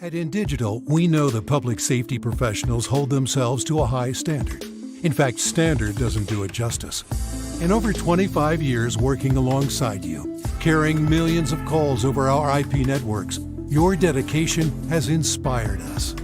At InDigital, we know the public safety professionals hold themselves to a high standard. In fact, standard doesn't do it justice. In over 25 years working alongside you, carrying millions of calls over our IP networks, your dedication has inspired us.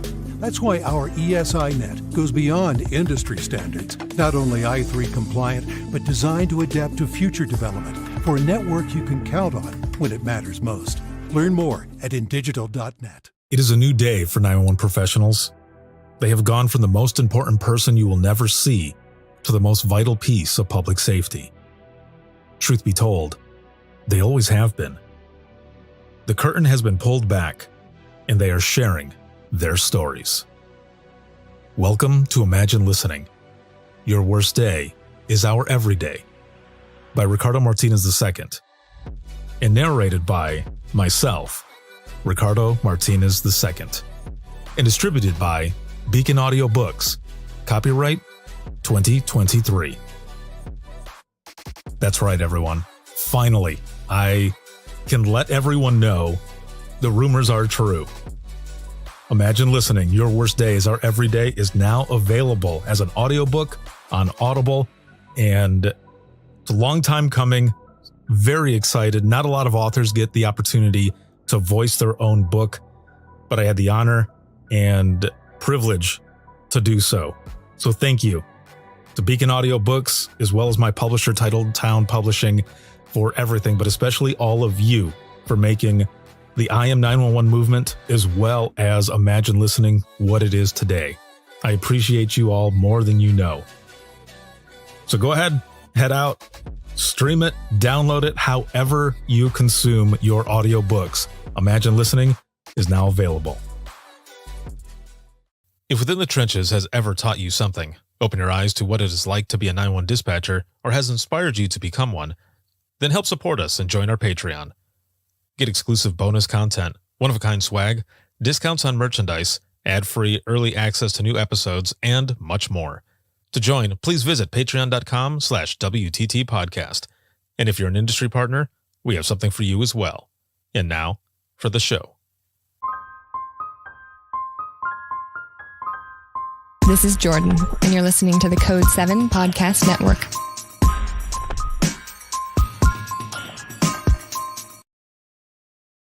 That's why our ESI Net goes beyond industry standards, not only I3 compliant, but designed to adapt to future development for a network you can count on when it matters most. Learn more at indigital.net. It is a new day for 911 professionals. They have gone from the most important person you will never see to the most vital piece of public safety. Truth be told, they always have been. The curtain has been pulled back, and they are sharing their stories. Welcome to Imagine Listening. Your Worst Day is Our Everyday by Ricardo Martinez II, and narrated by myself, Ricardo Martinez II, and distributed by Beacon Audio Books. Copyright 2023. That's right, everyone. Finally, I can let everyone know the rumors are true. Imagine Listening, Your Worst Day is Our Everyday is now available as an audiobook on Audible, and it's a long time coming. Very excited. Not a lot of authors get the opportunity to voice their own book, but I had the honor and privilege to do so. So thank you to Beacon Audio Books, as well as my publisher, Titled Town Publishing, for everything, but especially all of you for making the I Am 911 movement, as well as Imagine Listening, what it is today. I appreciate you all more than you know. So go ahead, head out, stream it, download it, however you consume your audiobooks. Imagine Listening is now available. If Within the Trenches has ever taught you something, open your eyes to what it is like to be a 911 dispatcher, or has inspired you to become one, then help support us and join our Patreon. Get exclusive bonus content, one-of-a-kind swag, discounts on merchandise, ad-free early access to new episodes, and much more. To join, please visit patreon.com/WTT podcast. And if you're an industry partner, we have something for you as well. And now, for the show. This is Jordan, and you're listening to the Code 7 Podcast Network.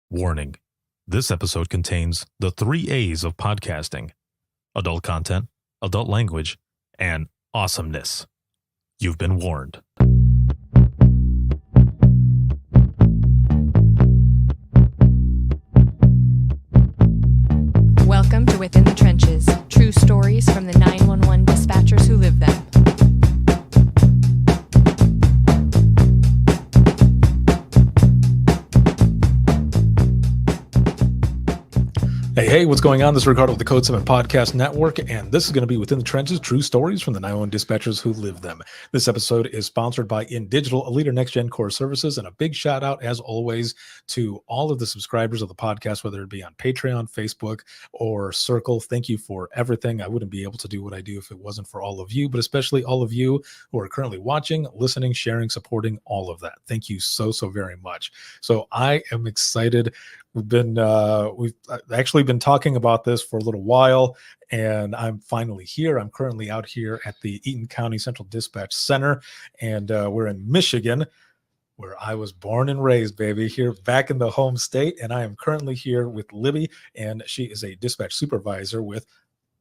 Warning. This episode contains the 3 A's of podcasting: adult content, adult language, and awesomeness. You've been warned. Welcome to Within the Trenches, true stories from the 911 dispatchers who live them. Hey, what's going on? This is Ricardo with the Code 7 Podcast Network, and this is going to be Within the Trenches, true stories from the 911 dispatchers who live them. This episode is sponsored by InDigital, a leader in next-gen core services, and a big shout-out, as always, to all of the subscribers of the podcast, whether it be on Patreon, Facebook, or Circle. Thank you for everything. I wouldn't be able to do what I do if it wasn't for all of you, but especially all of you who are currently watching, listening, sharing, supporting, all of that. Thank you so very much. So I am excited. We've actually been talking about this for a little while, and I'm finally here. I'm currently out here at the Eaton County Central Dispatch Center, and we're in Michigan, where I was born and raised, baby, here back in the home state. And I am currently here with Libby, and she is a dispatch supervisor with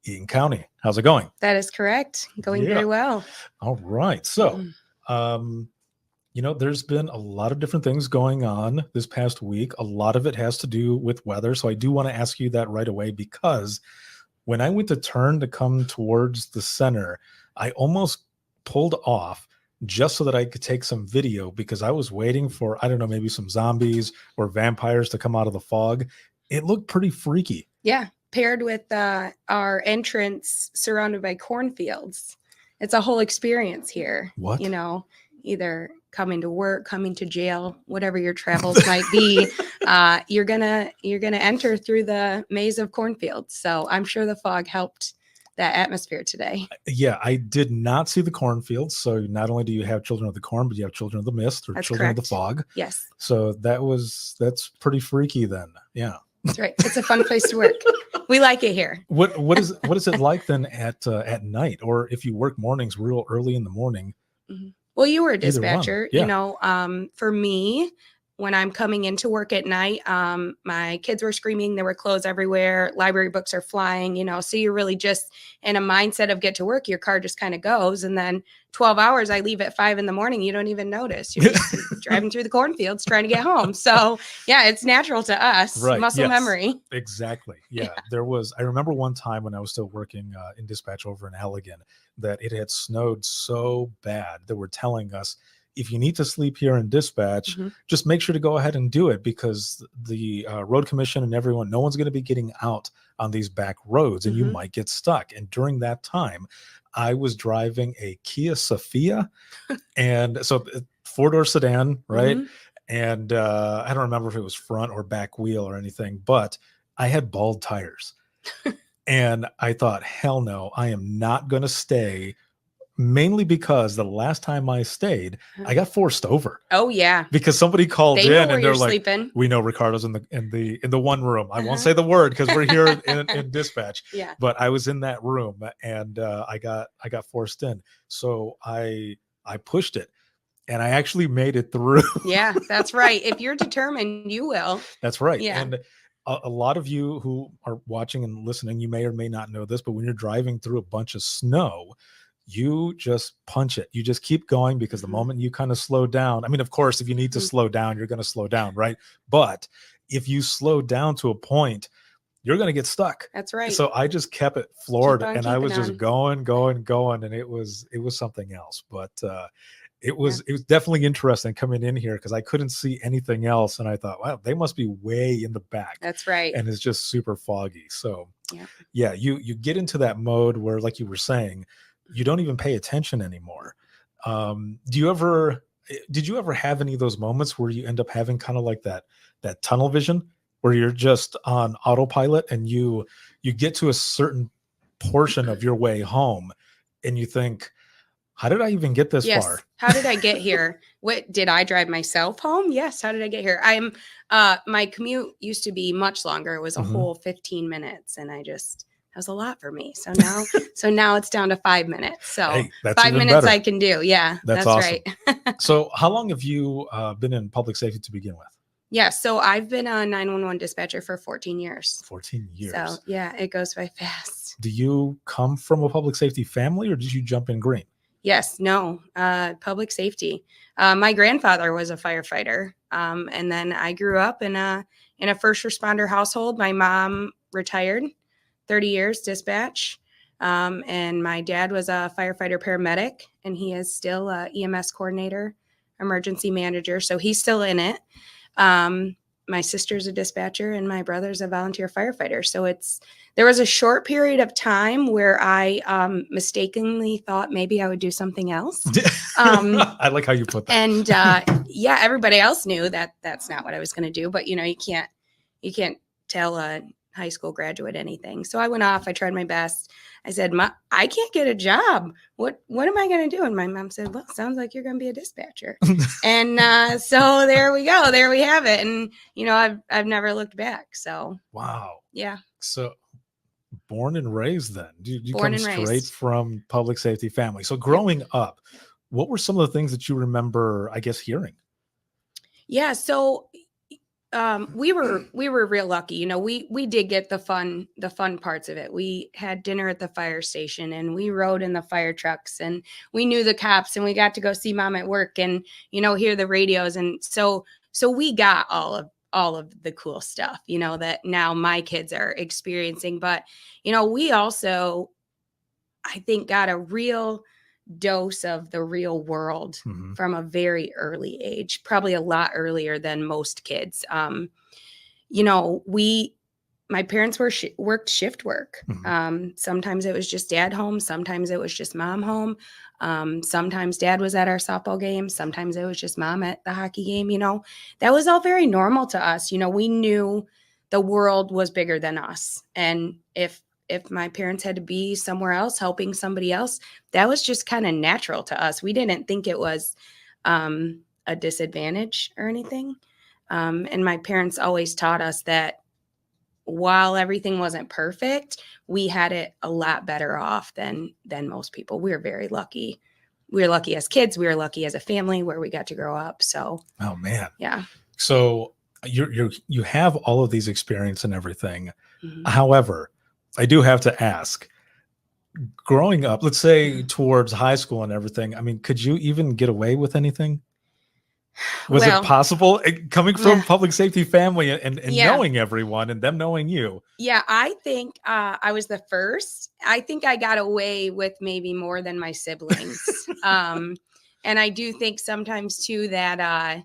Eaton County. How's it going? That is correct. Going very well. All right. So, there's been a lot of different things going on this past week. A lot of it has to do with weather. So I do want to ask you that right away, because when I went to turn to come towards the center, I almost pulled off just so that I could take some video, because I was waiting for, I don't know, maybe some zombies or vampires to come out of the fog. It looked pretty freaky. Yeah. Paired with our entrance surrounded by cornfields. It's a whole experience here. What? Either coming to work, coming to jail, whatever your travels might be, you're gonna enter through the maze of cornfields. So I'm sure the fog helped that atmosphere today. Yeah, I did not see the cornfields. So not only do you have children of the corn, but you have children of the mist, or That's children correct. of the fog. Yes. So that's pretty freaky then. Yeah. That's right. It's a fun place to work. We like it here. What is it like then at night, or if you work mornings real early in the morning? Well, you were a Either one. dispatcher, Yeah. for me, when I'm coming into work at night, my kids were screaming, there were clothes everywhere, library books are flying, so you're really just in a mindset of get to work, your car just kind of goes. And then 12 hours, I leave at 5 a.m, you don't even notice. You're just driving through the cornfields trying to get home. So yeah, it's natural to us, Right. muscle Yes. memory. Exactly. Yeah. I remember one time when I was still working in dispatch over in Allegan that it had snowed so bad that we're telling us, if you need to sleep here in dispatch, just make sure to go ahead and do it, because the road commission and everyone, no one's going to be getting out on these back roads and you might get stuck. And during that time, I was driving a Kia Sophia, and so 4-door sedan, right? And I don't remember if it was front or back wheel or anything, but I had bald tires. And I thought, hell no, I am not going to stay, mainly because the last time I stayed, I got forced over. Oh yeah. Because somebody called They know in where and they're you're like, sleeping. we know Ricardo's in the one room. I won't say the word because we're here in dispatch. Yeah. But I was in that room and I got forced in. So I pushed it and I actually made it through. Yeah, that's right. If you're determined, you will. That's right. Yeah. And a lot of you who are watching and listening, you may or may not know this, but when you're driving through a bunch of snow, you just punch it. You just keep going, because the moment you kind of slow down, I mean, of course, if you need to slow down, you're going to slow down, right? But if you slow down to a point, you're going to get stuck. That's right. So I just kept it floored, and I was just on. going, and it was something else. But it was definitely interesting coming in here, because I couldn't see anything else, and I thought, wow, they must be way in the back. That's right. And it's just super foggy. So yeah, you get into that mode where, like you were saying, you don't even pay attention anymore. Did you ever have any of those moments where you end up having kind of like that tunnel vision, where you're just on autopilot and you get to a certain portion of your way home and you think, how did I even get this far? How did I get here? What did I drive myself home? Yes. How did I get here? My commute used to be much longer. It was a whole 15 minutes, and that was a lot for me. So now it's down to 5 minutes. So hey, that's 5 minutes better. I can do. Yeah, that's awesome. Right. So how long have you been in public safety to begin with? Yeah. So I've been a 911 dispatcher for 14 years. 14 years. So yeah, it goes by fast. Do you come from a public safety family, or did you jump in green? Yes, no, public safety. My grandfather was a firefighter. And then I grew up in a first responder household. My mom retired, 30 years dispatch. And my dad was a firefighter paramedic, and he is still a EMS coordinator, emergency manager. So he's still in it. My sister's a dispatcher, and my brother's a volunteer firefighter. So there was a short period of time where I mistakenly thought maybe I would do something else. I like how you put that. And yeah, everybody else knew that that's not what I was going to do. But you can't tell a high school graduate anything. So I went off. I tried my best. I said, I can't get a job. What am I going to do? And my mom said, well, sounds like you're going to be a dispatcher. And so there we go. There we have it. And, I've never looked back. So. Wow. Yeah. So born and raised then. You born come straight from public safety family. So growing up, what were some of the things that you remember, I guess, hearing? Yeah. So we were real lucky. We did get the fun parts of it. We had dinner at the fire station, and we rode in the fire trucks, and we knew the cops, and we got to go see mom at work and, hear the radios. And so we got all of the cool stuff, that now my kids are experiencing. But, we also, I think, got a real dose of the real world from a very early age, probably a lot earlier than most kids. My parents worked shift work. Sometimes it was just dad home. Sometimes it was just mom home. Sometimes dad was at our softball game. Sometimes it was just mom at the hockey game. That was all very normal to us. We knew the world was bigger than us. And if my parents had to be somewhere else helping somebody else, that was just kind of natural to us. We didn't think it was a disadvantage or anything. And my parents always taught us that while everything wasn't perfect, we had it a lot better off than most people. We were very lucky. We were lucky as kids. We were lucky as a family where we got to grow up. So, Oh man. yeah. So you have all of these experience and everything. Mhm. However, I do have to ask, growing up, let's say towards high school and everything, I mean, could you even get away with anything? Was it Well, possible coming from yeah. public safety family and Yeah. knowing everyone and them knowing you? Yeah, I think I was the first. I think I got away with maybe more than my siblings. And I do think sometimes too that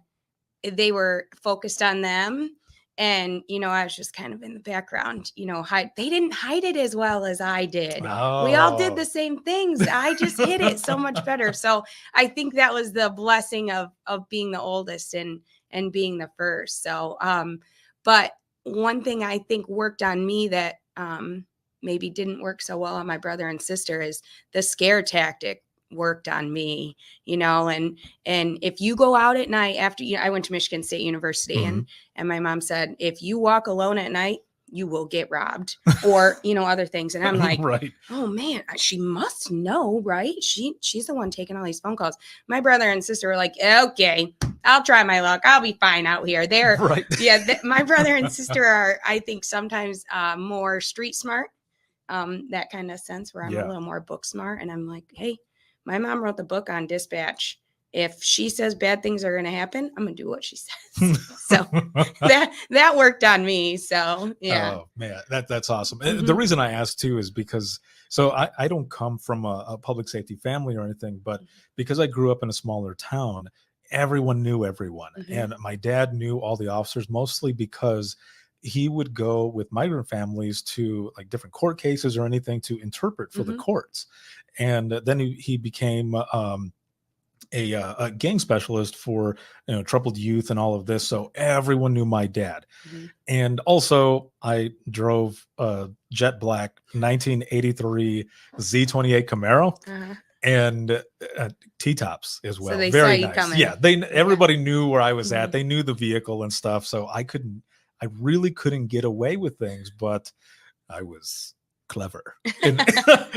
they were focused on them. And, I was just kind of in the background, they didn't hide it as well as I did. We all did the Oh, same things. I just hid it so much better. So I think that was the blessing of being the oldest and being the first. So, but one thing I think worked on me that maybe didn't work so well on my brother and sister is the scare tactic worked on me, and if you go out at night after, I went to Michigan State University, mhm. and my mom said, if you walk alone at night, you will get robbed or, other things. And I'm like, Right. oh man, she must know, right? She's the one taking all these phone calls. My brother and sister were like, okay, I'll try my luck. I'll be fine out here. They're Right. yeah. My brother and sister are, I think, sometimes more street smart, that kind of sense where I'm Yeah. a little more book smart. And I'm like, hey, my mom wrote the book on dispatch. If she says bad things are going to happen, I'm going to do what she says. So that worked on me. So, yeah. Oh man, that's awesome. Mhm. The reason I asked too is because I don't come from a public safety family or anything, but because I grew up in a smaller town, everyone knew everyone. Mhm. And my dad knew all the officers mostly because he would go with migrant families to like different court cases or anything to interpret for the Mhm. courts. And then he became a gang specialist for troubled youth and all of this. So everyone knew my dad. Mhm. And also, I drove a jet black 1983 Z28 Camaro Uh-huh. and T-tops as well. So they Very saw you nice. coming. Yeah, everybody knew where I was at. Mhm. They knew the vehicle and stuff, so I really couldn't get away with things, but I was clever in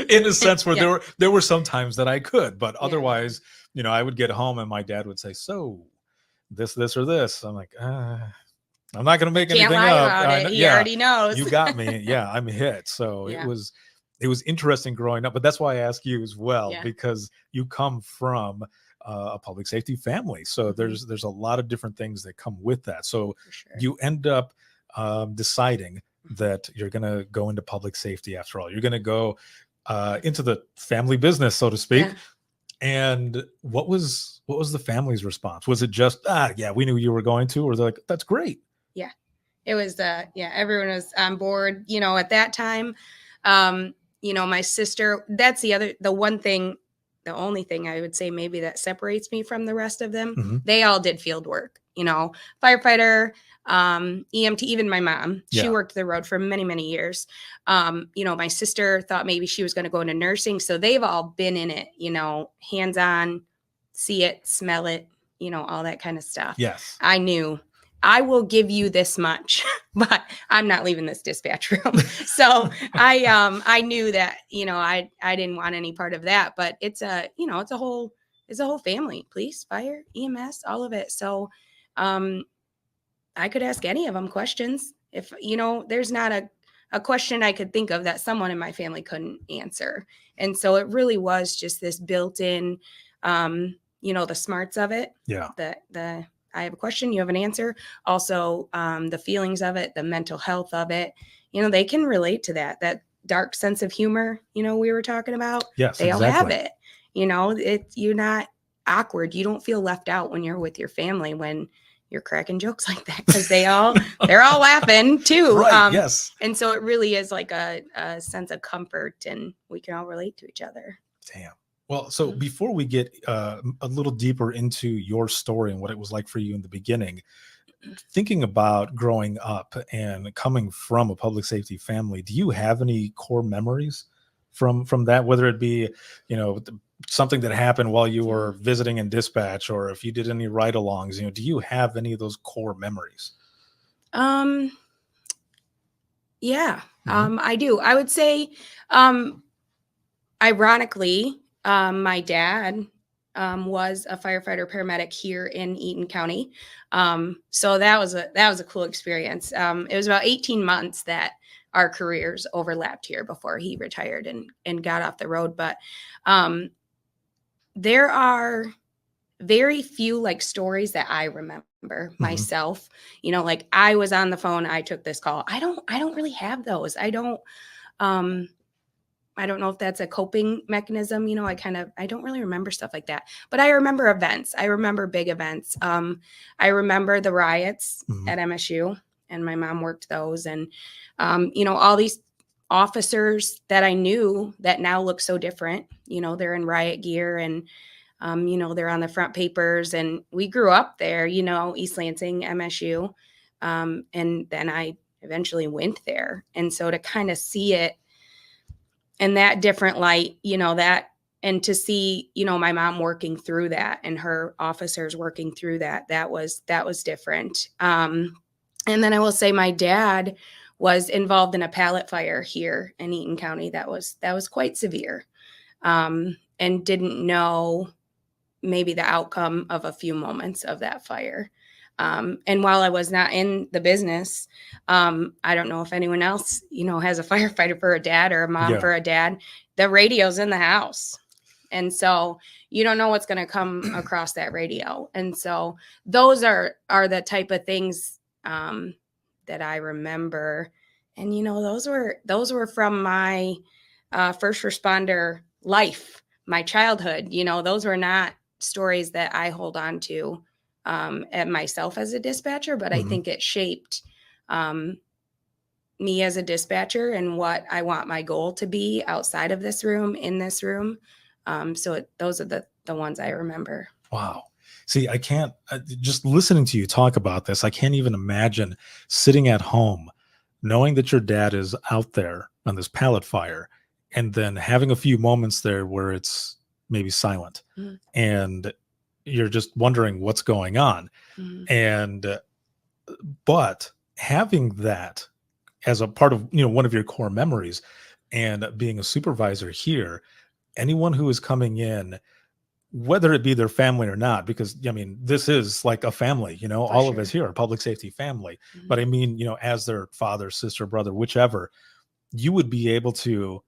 in a sense where Yeah. there were some times that I could, but Yeah. otherwise, I would get home and my dad would say, "So, this or this." I'm like, I'm not going to make Can't anything lie up. about it. He Yeah, already knows. you got me. Yeah, I'm hit. So Yeah. it was interesting growing up, but that's why I ask you as well, Yeah. because you come from a public safety family. So Mhm. there's a lot of different things that come with that. So For sure. you end up deciding that you're going to go into public safety after all. You're going to go into the family business, so to speak. Yeah. And what was the family's response? Was it just, yeah, we knew you were going to, or they're like, that's great? Yeah. It was, everyone was on board, at that time. My sister, that's the only thing I would say maybe that separates me from the rest of them. Mhm. They all did field work, firefighter, EMT, even my mom, she Yeah. worked the road for many, many years. My sister thought maybe she was going to go into nursing. So they've all been in it, hands on, see it, smell it, all that kind of stuff. Yes. I knew I will give you this much, but I'm not leaving this dispatch room. So I knew that, I didn't want any part of that, but it's a whole family, police, fire, EMS, all of it. So I could ask any of them questions. If, there's not a question I could think of that someone in my family couldn't answer. And so it really was just this built-in, the smarts of it. Yeah. The I have a question, you have an answer. Also, the feelings of it, the mental health of it, they can relate to that dark sense of humor, we were talking about. Yes, they all have exactly. it. You're not awkward. You don't feel left out when you're with your family, when you're cracking jokes like that, because they're all laughing too. Right. Yes. And so it really is like a sense of comfort, and we can all relate to each other. Damn. Well, so before we get a little deeper into your story and what it was like for you in the beginning, thinking about growing up and coming from a public safety family, do you have any core memories from that, whether it be, something that happened while you were visiting in dispatch, or if you did any ride-alongs, do you have any of those core memories? Yeah, Mhm. I do. I would say, ironically, my dad was a firefighter paramedic here in Eaton County. So that was a cool experience. It was about 18 months that our careers overlapped here before he retired and got off the road. But um, there are very few like stories that I remember Mhm. myself. Like I was on the phone, I took this call. I don't really have those. Um I don't know if that's a coping mechanism. I don't really remember stuff like that. But I remember events. I remember big events. I remember the riots Mhm. at MSU, and my mom worked those. And all these officers that I knew that now look so different. They're in riot gear, and they're on the front papers. And we grew up there, East Lansing, MSU. And then I eventually went there. And so to kind of see it in that different light, and to see, my mom working through that and her officers working through that, that was different. And then I will say my dad was involved in a pallet fire here in Eaton County that was quite severe, and didn't know maybe the outcome of a few moments of that fire. And while I was not in the business, I don't know if anyone else, has a firefighter for a dad or a mom Yeah. for a dad. The radio's in the house. And so you don't know what's going to come across that radio. And so those are the type of things that I remember. And those were from my first responder life, my childhood. Those were not stories that I hold on to at myself as a dispatcher, but I Mhm. think it shaped um, me as a dispatcher and what I want my goal to be outside of this room, in this room. Those are the ones I remember. Wow. See, I can't just listening to you talk about this, I can't even imagine sitting at home knowing that your dad is out there on this pallet fire and then having a few moments there where it's maybe silent Mhm, and you're just wondering what's going on. mhm, And but having that as a part of, one of your core memories and being a supervisor here, anyone who is coming in, whether it be their family or not, because I mean, this is like a family, for all of us sure. here are public safety family. But Mhm, I mean, as their father, sister, brother, whichever, you would be able to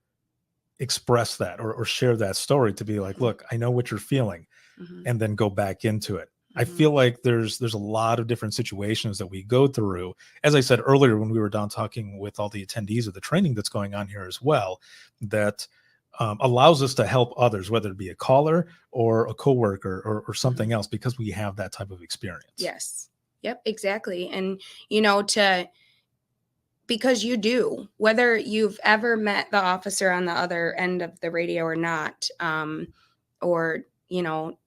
express that or share that story to be like, mhm, look, I know what you're feeling, mhm, and then go back into it. I mhm, feel like there's a lot of different situations that we go through. As I said earlier, when we were down talking with all the attendees of the training that's going on here as well, that allows us to help others, whether it be a caller or a coworker or mhm. something else, because we have that type of experience. Yes. Yep, exactly. And to because you do, whether you've ever met the officer on the other end of the radio or not, or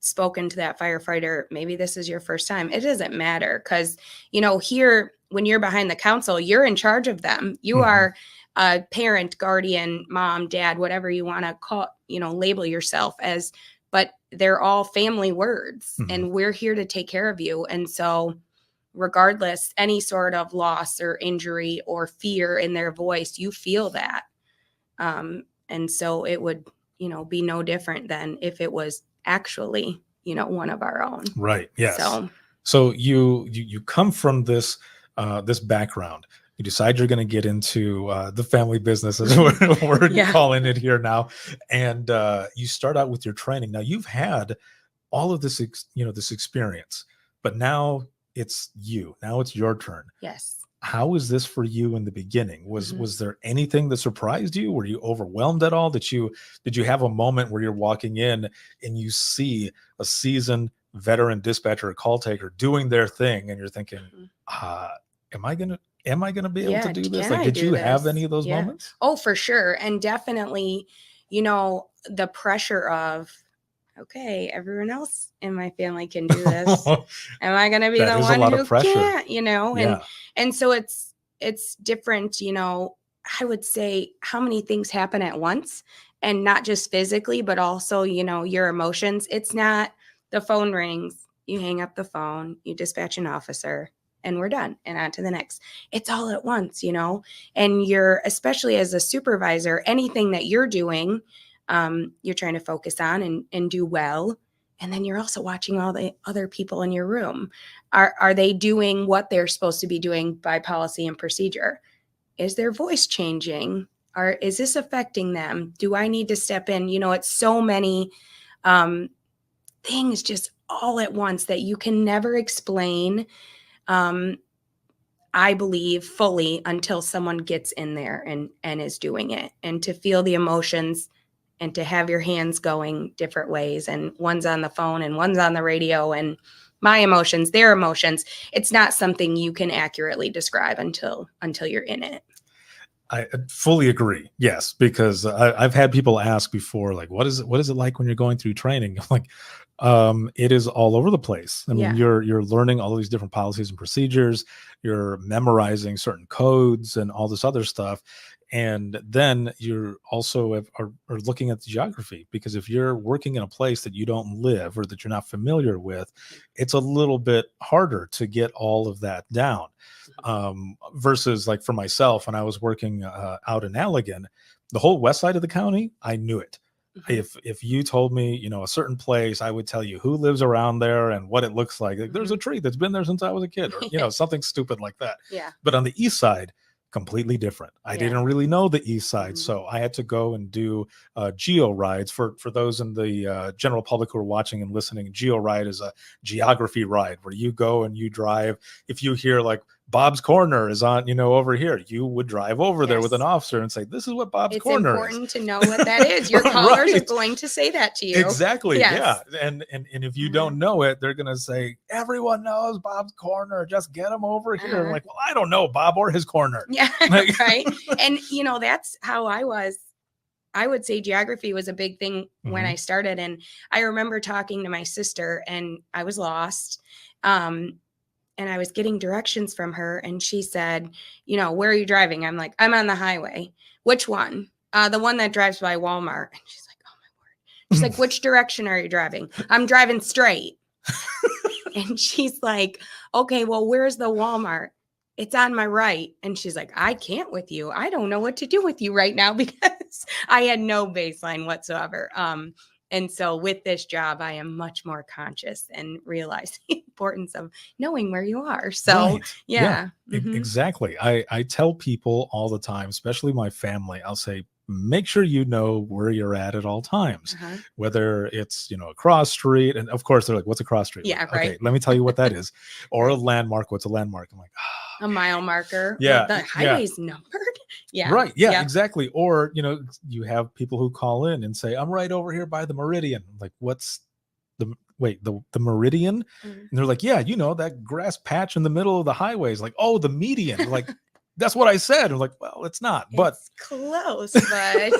spoken to that firefighter, maybe this is your first time, it doesn't matter. Because here, when you're behind the console, you're in charge of them. You Mhm. are a parent, guardian, mom, dad, whatever you want to call, label yourself as, but they're all family words, Mhm. and we're here to take care of you. And so regardless, any sort of loss or injury or fear in their voice, you feel that. And so it would, be no different than if it was actually, one of our own. Right. Yes. So So you come from this background. You decide you're going to get into the family business, as we're yeah. calling it here now, and you start out with your training. Now you've had all of this, this experience, but now it's you. Now it's your turn. Yes. How was this for you in the beginning? Was Mhm. was there anything that surprised you? Were you overwhelmed at all? Did you have a moment where you're walking in and you see a seasoned veteran dispatcher or call taker doing their thing and you're thinking, Mhm. uh, am I gonna be able to Yeah. do this? Can Like, I did do you have any this? of those Yeah. moments? Oh, for sure. And definitely, the pressure of, okay, everyone else in my family can do this. Am I going to be That the is a one lot of who pressure. can't, Yeah. and so it's different, I would say how many things happen at once, and not just physically, but also, your emotions. It's not the phone rings, you hang up the phone, you dispatch an officer, and we're done and on to the next. It's all at once, you know, and you're, especially as a supervisor, anything that you're doing, you're trying to focus on and do well. And then you're also watching all the other people in your room. Are they doing what they're supposed to be doing by policy and procedure? Is their voice changing? Or is this affecting them? Do I need to step in? You know, it's so many things just all at once that you can never explain, I believe, fully until someone gets in there and is doing it. And to feel the emotions and to have your hands going different ways, and one's on the phone and one's on the radio, and my emotions, their emotions, it's not something you can accurately describe until you're in it. I fully agree. Yes, because I've had people ask before, like, what is it like when you're going through training? I'm like, it is all over the place. I mean, you're learning all these different policies and procedures. You're memorizing certain codes and all this other stuff. And then you're also are looking at the geography, because if you're working in a place that you don't live or that you're not familiar with, it's a little bit harder to get all of that down. Versus, like, for myself, when I was working out in Allegan, the whole west side of the county, I knew it. If you told me, you know, a certain place, I would tell you who lives around there and what it looks like. Like, there's a tree that's been there since I was a kid, or, you know, something stupid like that. Yeah. But on the east side, completely different. I didn't really know the east side, so I had to go and do geo rides. For those in the general public who are watching and listening, geo ride is a geography ride where you go and you drive. If you hear, like, Bob's Corner is on, you know, over here, you would drive over there with an officer and say, this is what Bob's Corner is. It's important to know what that is. Your callers are going to say that to you. Exactly. Yes. Yeah. And if you don't know it, they're going to say, everyone knows Bob's Corner, just get them over here. I'm like, well, I don't know Bob or his corner. Yeah. Like, right. And, you know, that's how I was. I would say geography was a big thing when I started. And I remember talking to my sister, and I was lost. And I was getting directions from her, and she said, you know, where are you driving? I'm like, I'm on the highway. Which one? The one that drives by Walmart. And she's like, oh my word. She's like, which direction are you driving? I'm driving straight. And she's like, okay, well, where's the Walmart? It's on my right. And she's like, I can't with you. I don't know what to do with you right now, because I had no baseline whatsoever. And so with this job, I am much more conscious and realize the importance of knowing where you are. So, yeah. Exactly. I tell people all the time, especially my family, I'll say, make sure you know where you're at all times, whether it's, you know, a cross street. And of course, they're like, what's a cross street? Yeah, like, right. Okay, let me tell you what that is. Or a landmark. What's a landmark? I'm like, a mile marker. Yeah. The highway's numbered. Yeah. Right. Yeah, exactly. Or, you know, you have people who call in and say, I'm right over here by the Meridian. I'm like, what's the Meridian? And they're like, yeah, you know, that grass patch in the middle of the highway is like, oh, the median. Like, that's what I said. I'm like, well, it's not, but it's close, but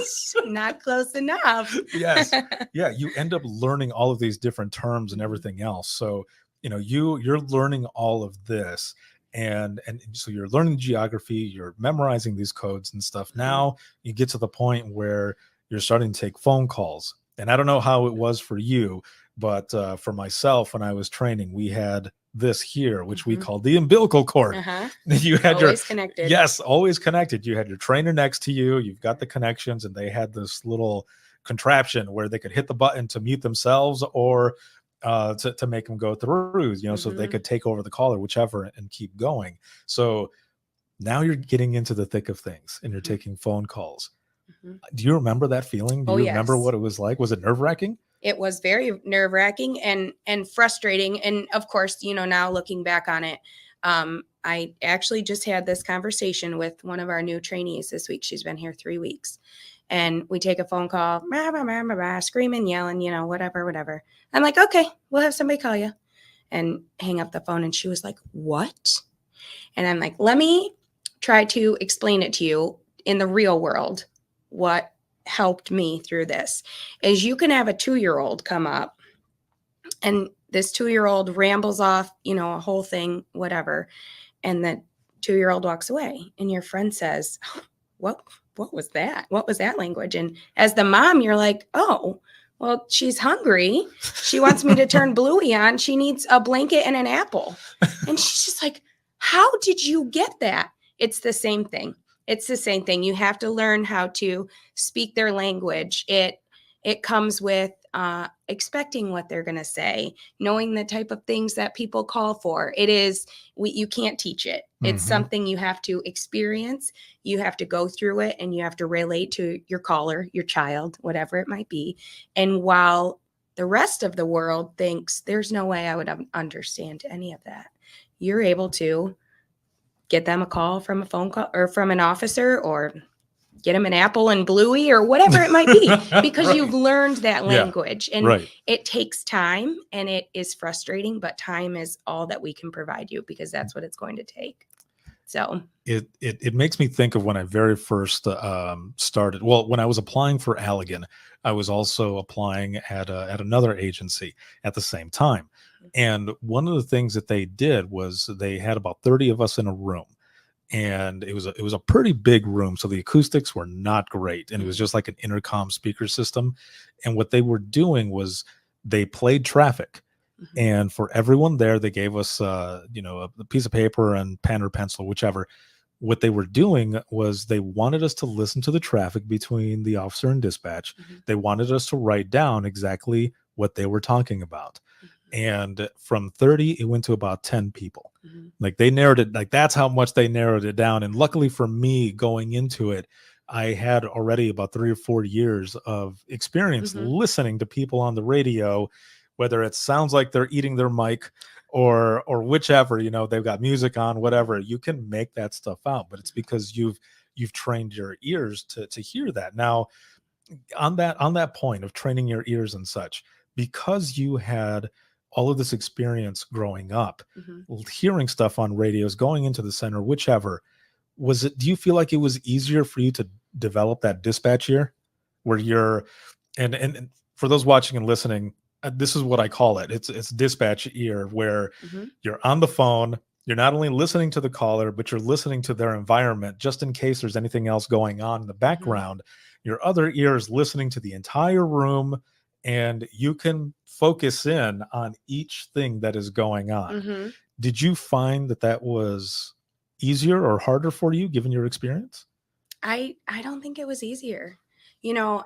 not close enough. Yes. Yeah. You end up learning all of these different terms and everything else. So, you know, you're learning all of this. And so you're learning geography, you're memorizing these codes and stuff. Now you get to the point where you're starting to take phone calls. And I don't know how it was for you, but for myself, when I was training, we had this here, which we called the umbilical cord. You had always connected. Yes, always connected. You had your trainer next to you. You've got the connections, and they had this little contraption where they could hit the button to mute themselves, or to make them go through, you know, so they could take over the call or whichever and keep going. So now you're getting into the thick of things and you're taking phone calls. Do you remember that feeling? Do you remember what it was like? Was it nerve-wracking? It was very nerve-wracking and frustrating. And of course, you know, now looking back on it, I actually just had this conversation with one of our new trainees this week. She's been here 3 weeks. And we take a phone call, screaming, yelling, you know, whatever. I'm like, okay, we'll have somebody call you, and hang up the phone. And she was like, what? And I'm like, let me try to explain it to you in the real world. What helped me through this is you can have a 2-year-old come up, and this 2-year-old rambles off, you know, a whole thing, whatever. And the 2-year-old walks away, and your friend says, what was that? What was that language? And as the mom, you're like, oh, well, she's hungry. She wants me to turn Bluey on. She needs a blanket and an apple. And she's just like, How did you get that? It's the same thing. It's the same thing. You have to learn how to speak their language. It comes with expecting what they're going to say, knowing the type of things that people call for. You can't teach it. It's something you have to experience. You have to go through it, and you have to relate to your caller, your child, whatever it might be. And while the rest of the world thinks there's no way I would understand any of that, you're able to get them a call from a phone call or from an officer, or get them an apple and Bluey or whatever it might be, because you've learned that language. And it takes time, and it is frustrating, but time is all that we can provide you, because that's what it's going to take. So it makes me think of when I very first started. Well, when I was applying for Allegan, I was also applying at another agency at the same time. And one of the things that they did was they had about 30 of us in a room, and it was a pretty big room. So the acoustics were not great. And it was just like an intercom speaker system. And what they were doing was they played traffic. And for everyone there, they gave us, a piece of paper and pen or pencil, whichever. What they were doing was they wanted us to listen to the traffic between the officer and dispatch. They wanted us to write down exactly what they were talking about. And from 30, it went to about 10 people. Like they narrowed it, like that's how much they narrowed it down. And luckily for me, going into it, I had already about 3 or 4 years of experience listening to people on the radio, whether it sounds like they're eating their mic or whichever, they've got music on, whatever, you can make that stuff out. But it's because you've trained your ears to hear that. Now, on that point of training your ears and such, because you had all of this experience growing up, hearing stuff on radios, going into the center, whichever, do you feel like it was easier for you to develop that dispatch ear where you're, and for those watching and listening, this is what I call it. It's dispatch ear, where you're on the phone, you're not only listening to the caller, but you're listening to their environment, just in case there's anything else going on in the background. Your other ear is listening to the entire room, and you can focus in on each thing that is going on. Did you find that was easier or harder for you, given your experience? I don't think it was easier.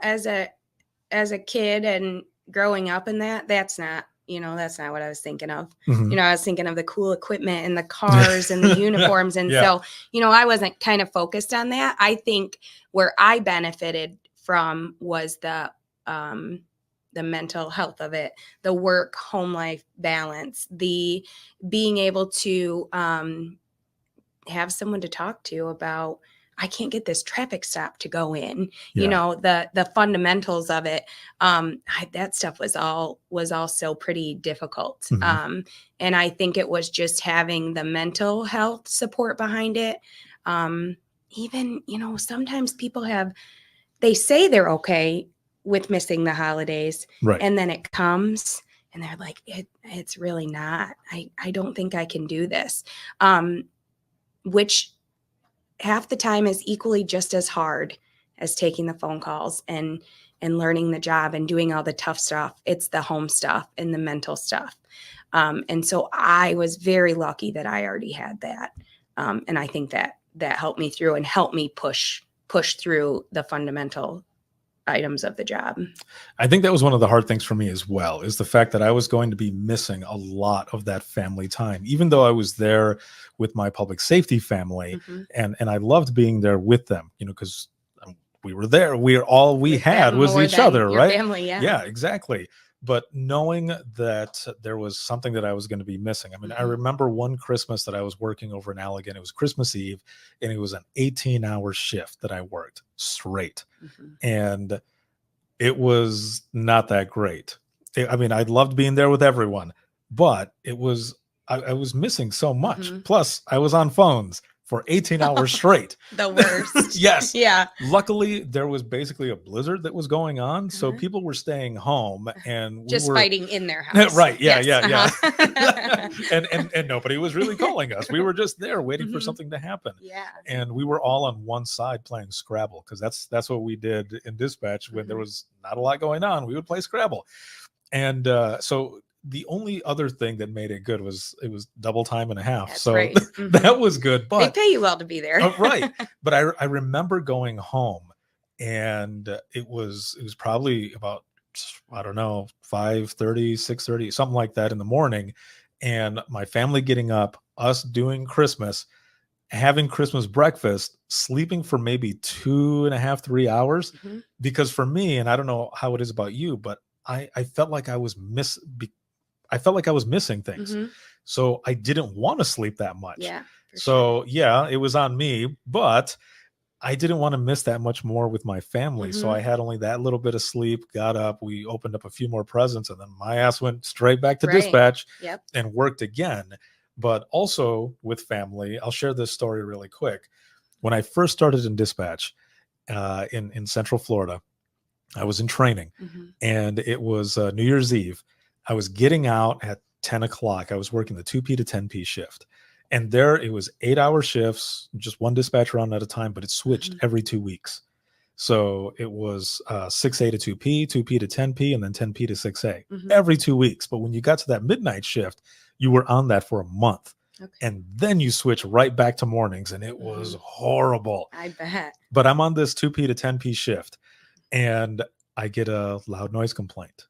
As a kid and growing up in that's not what I was thinking of. I was thinking of the cool equipment and the cars and the uniforms. And so, I wasn't kind of focused on that. I think where I benefited from was the mental health of it, the work home life balance, the being able to have someone to talk to about, I can't get this traffic stop to go in, the fundamentals of it. That stuff was all still pretty difficult. And I think it was just having the mental health support behind it. Even, sometimes people they say they're okay with missing the holidays, and then it comes and they're like, it's really not, I don't think I can do this. Which half the time is equally just as hard as taking the phone calls and learning the job and doing all the tough stuff. It's the home stuff and the mental stuff. And so I was very lucky that I already had that. And I think that helped me through and helped me push through the fundamental items of the job. I think that was one of the hard things for me as well, is the fact that I was going to be missing a lot of that family time, even though I was there with my public safety family, and I loved being there with them, because we were there. All we had was each other, right? Family, yeah, exactly. But knowing that there was something that I was going to be missing. I mean, I remember one Christmas that I was working over in Allegan. It was Christmas Eve, and it was an 18-hour shift that I worked straight. And it was not that great. I mean, I loved being there with everyone, but I was missing so much. Plus, I was on phones for 18 hours straight. The worst. Yes. Yeah. Luckily, there was basically a blizzard that was going on. So people were staying home and we were fighting in their house. Right. Yeah. Yes. Yeah. And nobody was really calling us. We were just there waiting for something to happen. Yeah. And we were all on one side playing Scrabble, because that's what we did in dispatch when there was not a lot going on. We would play Scrabble. And so the only other thing that made it good was it was double time and a half. That's So right. that was good. They But pay you well to be there. right. But I remember going home, and it was probably about, I don't know, 5:30, 6:30, something like that in the morning. And my family getting up, us doing Christmas, having Christmas breakfast, sleeping for maybe 2.5, 3 hours. Mhm. Because for me, and I don't know how it is about you, but I felt like I was I felt like I was missing things. Mhm. So I didn't want to sleep that much. Yeah. for sure. So yeah, it was on me, but I didn't want to miss that much more with my family. So Mhm. I had only that little bit of sleep, got up, we opened up a few more presents, and then my ass went straight back to Right. dispatch Yep. and worked again. But also with family, I'll share this story really quick. When I first started in dispatch in Central Florida, I was in training, Mhm. and it was New Year's Eve. I was getting out at 10 o'clock. I was working the 2P to 10P shift. And there it was 8-hour shifts, just one dispatch run at a time, but it switched Mhm. every 2 weeks. So it was 6A to 2P, 2P to 10P, and then 10P to 6A Mhm. every 2 weeks. But when you got to that midnight shift, you were on that for a month. Okay. And then you switch right back to mornings, and it was Mhm. horrible. I bet. But I'm on this 2P to 10P shift, and I get a loud noise complaint.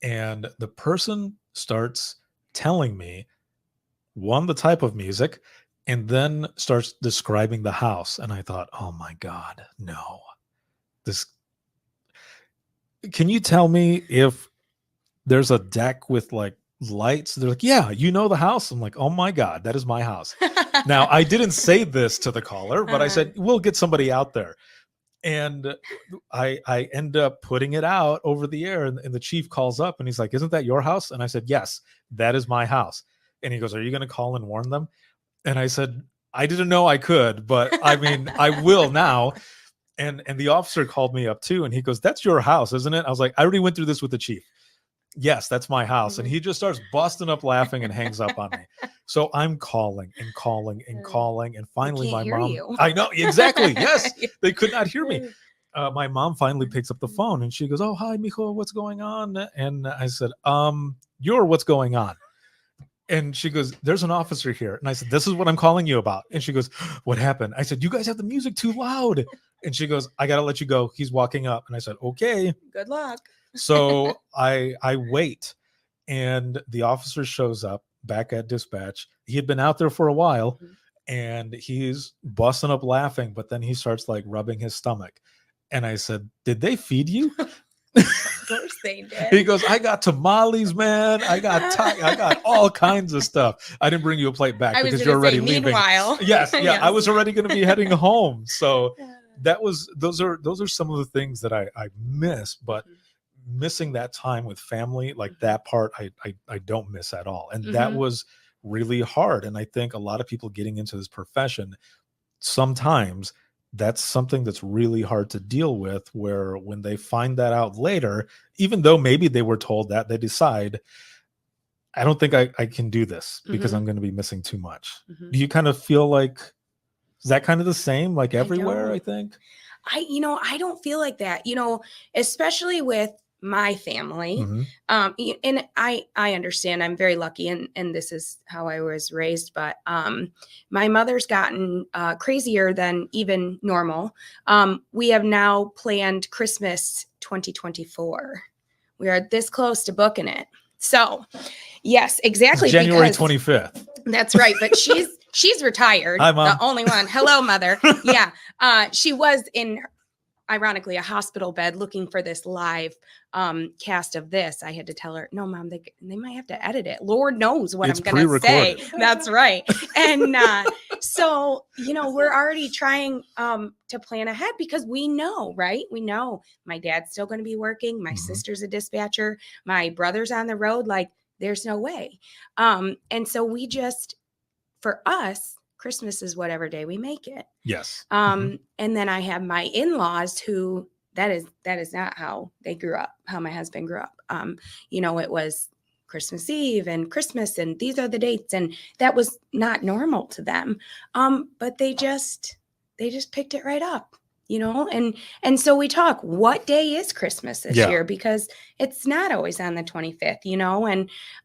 And the person starts telling me, one, the type of music, and then starts describing the house. And I thought, oh my God, no. This, can you tell me if there's a deck with like lights? They're like, yeah, you know the house. I'm like, oh my God, that is my house. Now, I didn't say this to the caller, but I said, we'll get somebody out there. And I end up putting it out over the air, and the chief calls up and he's like, isn't that your house? And I said, yes, that is my house. And he goes, are you going to call and warn them? And I said, I didn't know I could, but I mean, I will now. And the officer called me up too, and he goes, that's your house, isn't it? I was like, I already went through this with the chief. Yes, that's my house. And he just starts busting up laughing and hangs up on me. So I'm calling and calling and calling. And finally, can't my hear mom, you. I know, exactly. Yes, they could not hear me. My mom finally picks up the phone and she goes, oh, hi, mijo, what's going on? And I said, you're what's going on? And she goes, there's an officer here. And I said, this is what I'm calling you about. And she goes, what happened? I said, you guys have the music too loud. And she goes, I got to let you go. He's walking up. And I said, okay. Good luck. So I wait, and the officer shows up back at dispatch. He had been out there for a while, and he's busting up laughing, but then he starts like rubbing his stomach. And I said, did they feed you? Of course they did. He goes, I got tamales, man. I got all kinds of stuff. I didn't bring you a plate back I was because gonna you're already say, leaving. meanwhile. Yes, yeah, Yes. I was already going to be heading home. So those are some of the things that I miss, but missing that time with family, like that part, I don't miss at all. And that was really hard. And I think a lot of people getting into this profession, sometimes that's something that's really hard to deal with, where when they find that out later, even though maybe they were told that, they decide, I don't think I can do this because I'm going to be missing too much. Do you kind of feel like, is that kind of the same like everywhere? I think I don't feel like that, especially with my family. And I understand, I'm very lucky, and this is how I was raised, but my mother's gotten crazier than even normal. We have now planned Christmas 2024. We are this close to booking it. So yes, exactly. January 25th. That's right. But she's retired. Hi, Mom. The only one. Hello, Mother. Yeah. She was in, ironically, a hospital bed looking for this live cast of this. I had to tell her, no, Mom, they might have to edit it. Lord knows what It's I'm going to say. pre-recorded. That's right. And so, we're already trying to plan ahead because we know, right? We know my dad's still going to be working. My sister's a dispatcher. My brother's on the road. Like, there's no way. And so we just, for us, Christmas is whatever day we make it. Yes. And then I have my in-laws who that is not how they grew up, how my husband grew up. It was Christmas Eve and Christmas, and these are the dates, and that was not normal to them. But they just picked it right up. and so we talk, what day is Christmas this Yeah. year? Because it's not always on the 25th,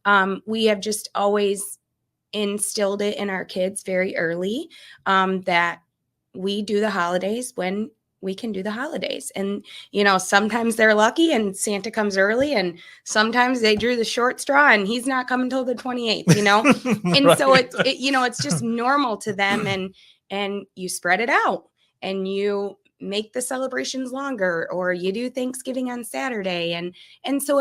and we have just always instilled it in our kids very early, that we do the holidays when we can do the holidays. And, sometimes they're lucky and Santa comes early, and sometimes they drew the short straw and he's not coming till the 28th, And so Right. it's just normal to them, and you spread it out, and you make the celebrations longer, or you do Thanksgiving on Saturday. And so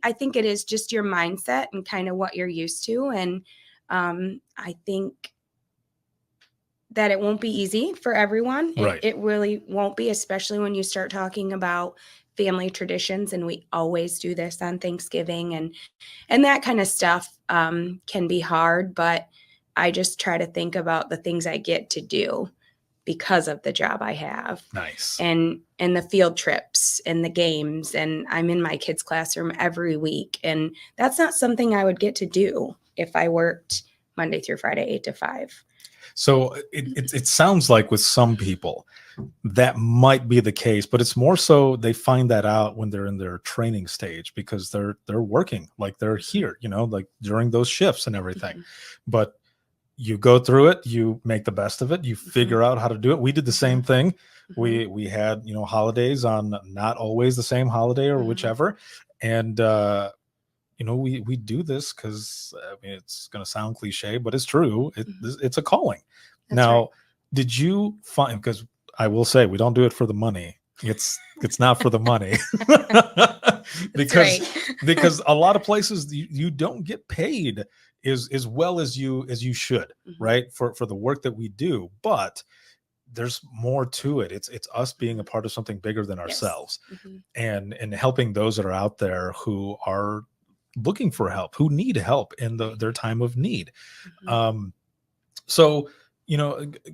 I think it is just your mindset and kind of what you're used to. And I think that it won't be easy for everyone. Right. It really won't be, especially when you start talking about family traditions. And we always do this on Thanksgiving, and that kind of stuff can be hard. But I just try to think about the things I get to do because of the job I have. Nice. And the field trips and the games, and I'm in my kids' classroom every week. And that's not something I would get to do if I worked Monday through Friday, 8 to 5. So it sounds like with some people that might be the case, but it's more so they find that out when they're in their training stage, because they're working, like they're here, like during those shifts and everything. Mhm. But you go through it, you make the best of it, you figure out how to do it. We did the same thing. We had, holidays on not always the same holiday or whichever. And, we do this because, it's going to sound cliche, but it's true. It's a calling. That's now, right. Did you find, because I will say we don't do it for the money. It's not for the money. because a lot of places you don't get paid as well as you should, right? For the work that we do. But there's more to it. It's us being a part of something bigger than ourselves, and helping those that are out there who are looking for help, who need help in their time of need. So,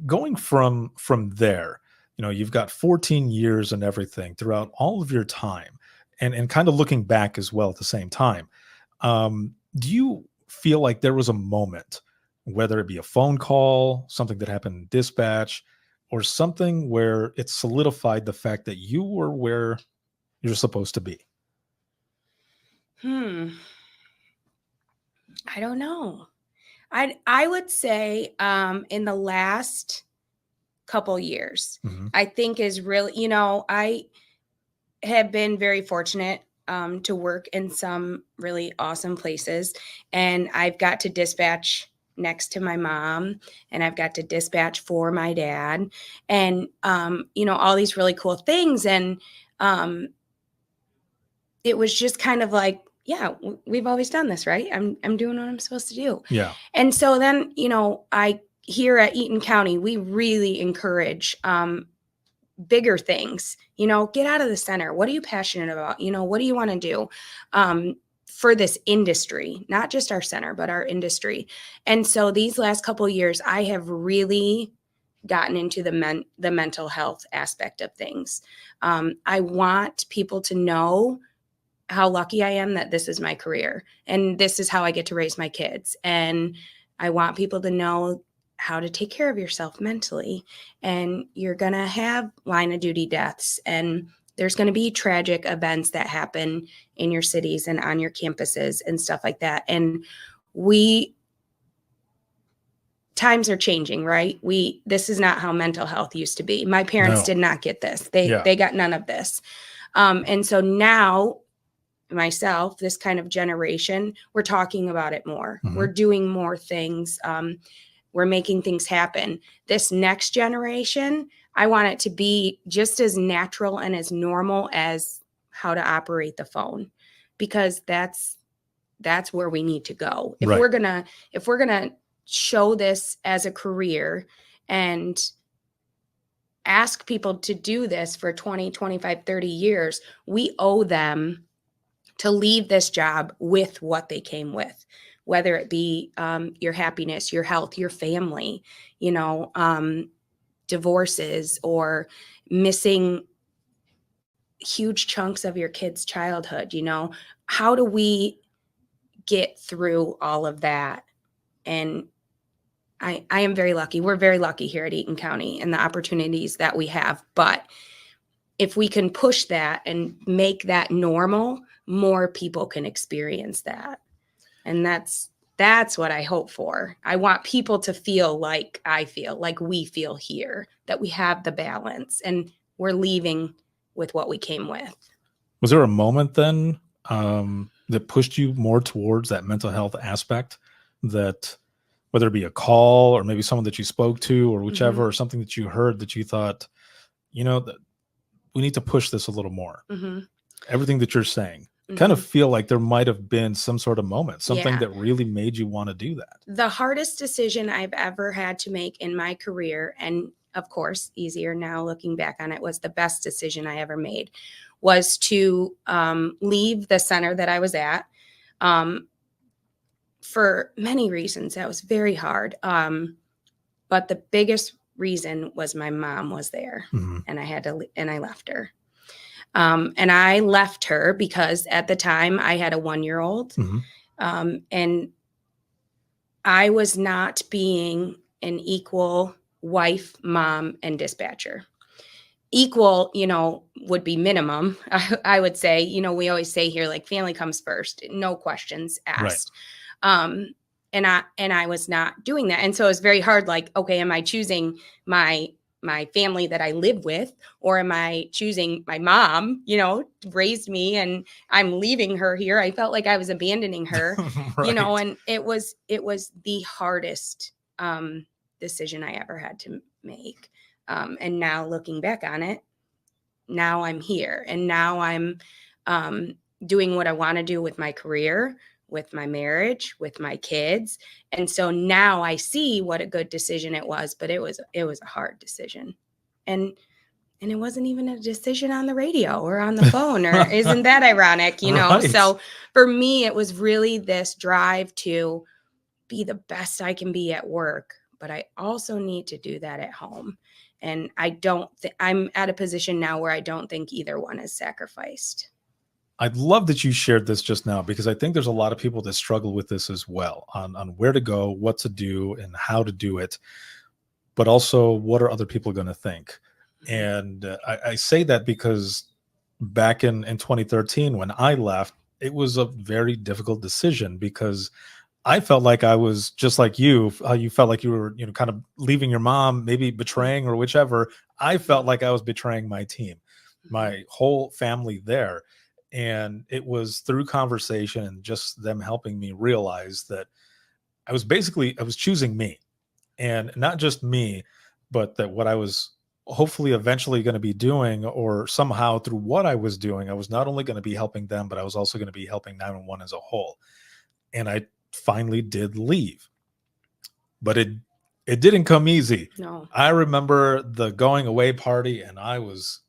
going from there, you've got 14 years and everything throughout all of your time, and kind of looking back as well at the same time. Do you feel like there was a moment, whether it be a phone call, something that happened in dispatch, or something where it solidified the fact that you were where you're supposed to be? I don't know. I would say in the last couple years, I think is really, I have been very fortunate to work in some really awesome places, and I've got to dispatch next to my mom, and I've got to dispatch for my dad, and all these really cool things. And it was just kind of like, yeah, we've always done this, right? I'm doing what I'm supposed to do. Yeah. And so then, here at Eaton County, we really encourage bigger things. Get out of the center. What are you passionate about? What do you want to do for this industry? Not just our center, but our industry. And so these last couple of years, I have really gotten into the mental health aspect of things. I want people to know how lucky I am that this is my career, and this is how I get to raise my kids. And I want people to know how to take care of yourself mentally. And you're going to have line of duty deaths, and there's going to be tragic events that happen in your cities and on your campuses and stuff like that. And times are changing, right? This is not how mental health used to be. My parents did not get this. They got none of this. And so now, myself, this kind of generation, we're talking about it more. We're doing more things. We're making things happen. This next generation, I want it to be just as natural and as normal as how to operate the phone, because that's where we need to go. If we're gonna show this as a career and ask people to do this for 20, 25, 30 years, we owe them to leave this job with what they came with, whether it be your happiness, your health, your family, divorces, or missing huge chunks of your kid's childhood. How do we get through all of that and I am very lucky. We're very lucky here at Eaton County and the opportunities that we have. But if we can push that and make that normal, more people can experience that. And that's what I hope for. I want people to feel like I feel, like we feel here, that we have the balance and we're leaving with what we came with. Was there a moment then that pushed you more towards that mental health aspect, that whether it be a call or maybe someone that you spoke to or whichever, or something that you heard that you thought, that we need to push this a little more? Everything that you're saying, kind of feel like there might have been some sort of moment, something that really made you want to do that. The hardest decision I've ever had to make in my career, and of course, easier now looking back on it, was the best decision I ever made, was to leave the center that I was at. For many reasons, that was very hard. But the biggest reason was my mom was there, and I left her. And I left her because at the time I had a 1-year-old, and I was not being an equal wife, mom, and dispatcher. Equal, would be minimum. I would say, we always say here, like, family comes first, no questions asked. Right. And I was not doing that. And so it was very hard. Like, okay, am I choosing my family that I live with, or am I choosing my mom, raised me, and I'm leaving her here? I felt like I was abandoning her, Right. And it was the hardest decision I ever had to make. And now looking back on it, now I'm here, and now I'm doing what I want to do with my career, with my marriage, with my kids. And so now I see what a good decision it was, but it was a hard decision. And it wasn't even a decision on the radio or on the phone, or isn't that ironic, Right. So for me, it was really this drive to be the best I can be at work, but I also need to do that at home. And I'm at a position now where I don't think either one is sacrificed. I love that you shared this just now, because I think there's a lot of people that struggle with this as well, on where to go, what to do, and how to do it, but also what are other people going to think. And I say that because back in 2013, when I left, it was a very difficult decision, because I felt like I was just like you, how you felt like you were, kind of leaving your mom, maybe betraying or whichever. I felt like I was betraying my team, my whole family there. And it was through conversation and just them helping me realize that I was choosing me, and not just me, but that what I was hopefully eventually going to be doing, or somehow through what I was doing, I was not only going to be helping them, but I was also going to be helping 911 as a whole. And I finally did leave, but it didn't come easy. No. I remember the going away party, and I was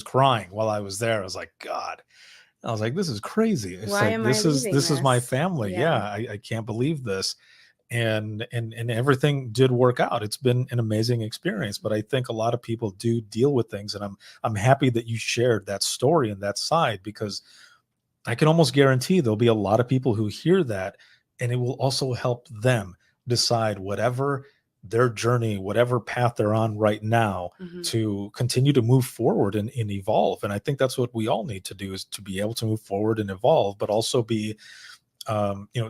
crying while I was there. I was like, God. I was like, this is crazy. It's Why like, am this I is leaving my this? family. Yeah. I can't believe this. And everything did work out. It's been an amazing experience, but I think a lot of people do deal with things. And I'm happy that you shared that story and that side, because I can almost guarantee there'll be a lot of people who hear that, and it will also help them decide whatever their journey, whatever path they're on right now, to continue to move forward and evolve. And I think that's what we all need to do, is to be able to move forward and evolve, but also be,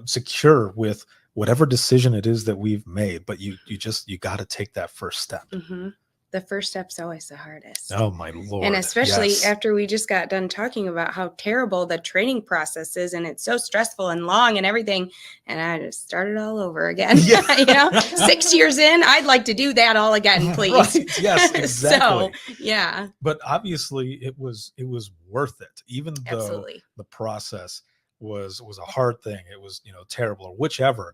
secure with whatever decision it is that we've made. But you got to take that first step. The first step's always the hardest. Oh my Lord. And especially yes. after we just got done talking about how terrible the training process is, and it's so stressful and long and everything. And I just started all over again. 6 years in, I'd like to do that all again, please. Right. Yes, exactly. So, yeah. But obviously it was worth it, even though Absolutely. the process was a hard thing. It was, terrible or whichever.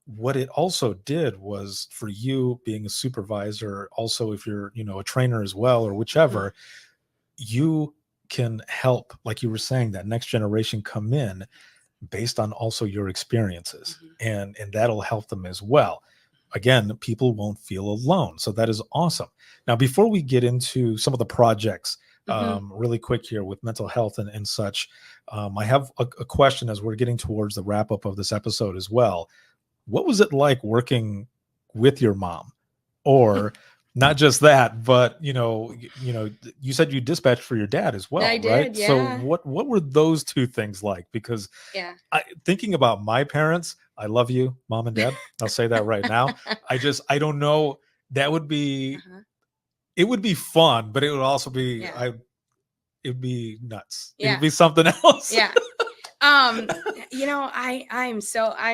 What it also did was, for you being a supervisor, also if you're, a trainer as well, or whichever, you can help, like you were saying, that next generation come in based on also your experiences, and that'll help them as well. Again, people won't feel alone. So that is awesome. Now, before we get into some of the projects, really quick here with mental health and such, I have a question as we're getting towards the wrap up of this episode as well. What was it like working with your mom, or not just that, but you said you dispatched for your dad as well, I did, right? yeah. So what were those two things like? Because Yeah. thinking about my parents, I love you, mom and dad. I'll say that right now. I don't know. That would be, Uh-huh. it would be fun, but it would also be, Yeah. it'd be nuts. It Yeah. would be something else. Yeah. I'm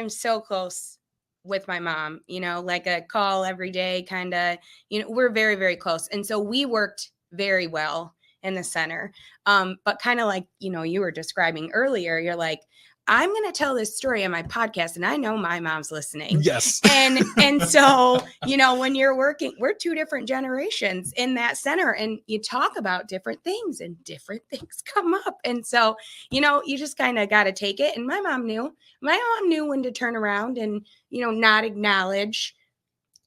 so close with my mom, like a call every day, kind of, we're very, very close. And so we worked very well in the center. But kind of like, you were describing earlier, you're like, I'm going to tell this story on my podcast, and I know my mom's listening. Yes. And so, when you're working, we're two different generations in that center, and you talk about different things and different things come up. And so, you just kind of got to take it. And my mom knew when to turn around and, not acknowledge,